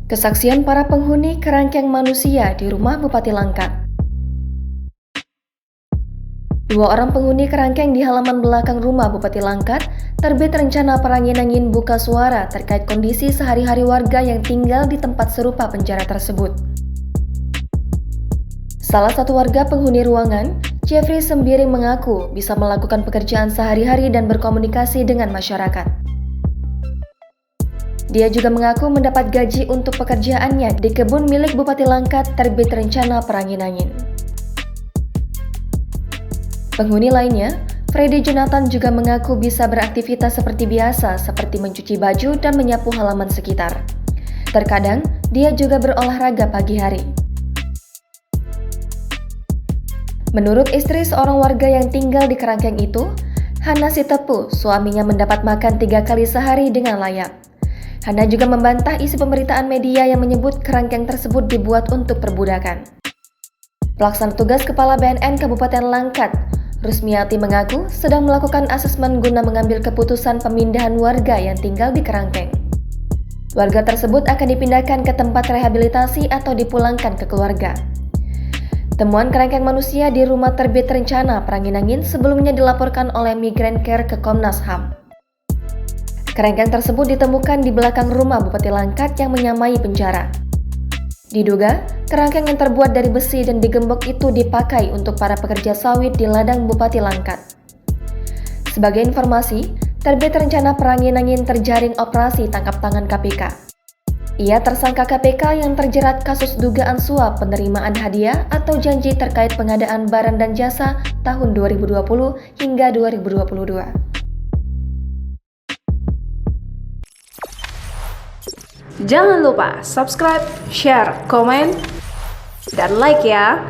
Kesaksian para penghuni kerangkeng manusia di rumah Bupati Langkat. Dua orang penghuni kerangkeng di halaman belakang rumah Bupati Langkat terbit rencana perangin-angin buka suara terkait kondisi sehari-hari warga yang tinggal di tempat serupa penjara tersebut. Salah satu warga penghuni ruangan, Jeffrey Sembiring, mengaku bisa melakukan pekerjaan sehari-hari dan berkomunikasi dengan masyarakat. Dia juga mengaku mendapat gaji untuk pekerjaannya di kebun milik Bupati Langkat terbit rencana perangin-angin. Penghuni lainnya, Freddy Jonathan, juga mengaku bisa beraktivitas seperti biasa seperti mencuci baju dan menyapu halaman sekitar. Terkadang, dia juga berolahraga pagi hari. Menurut istri seorang warga yang tinggal di kerangkeng itu, Hana Sitepu, suaminya mendapat makan 3 kali sehari dengan layak. Hana juga membantah isi pemberitaan media yang menyebut kerangkeng tersebut dibuat untuk perbudakan. Pelaksana tugas Kepala BNN Kabupaten Langkat, Rusmiati, mengaku sedang melakukan asesmen guna mengambil keputusan pemindahan warga yang tinggal di kerangkeng. Warga tersebut akan dipindahkan ke tempat rehabilitasi atau dipulangkan ke keluarga. Temuan kerangkeng manusia di rumah terbit rencana perangin-angin sebelumnya dilaporkan oleh Migrant Care ke Komnas HAM. Kerangkeng tersebut ditemukan di belakang rumah Bupati Langkat yang menyamai penjara. Diduga, kerangkeng yang terbuat dari besi dan digembok itu dipakai untuk para pekerja sawit di ladang Bupati Langkat. Sebagai informasi, terbit rencana perangin-angin terjaring operasi tangkap tangan KPK. Ia tersangka KPK yang terjerat kasus dugaan suap penerimaan hadiah atau janji terkait pengadaan barang dan jasa tahun 2020 hingga 2022. Jangan lupa subscribe, share, komen, dan like ya!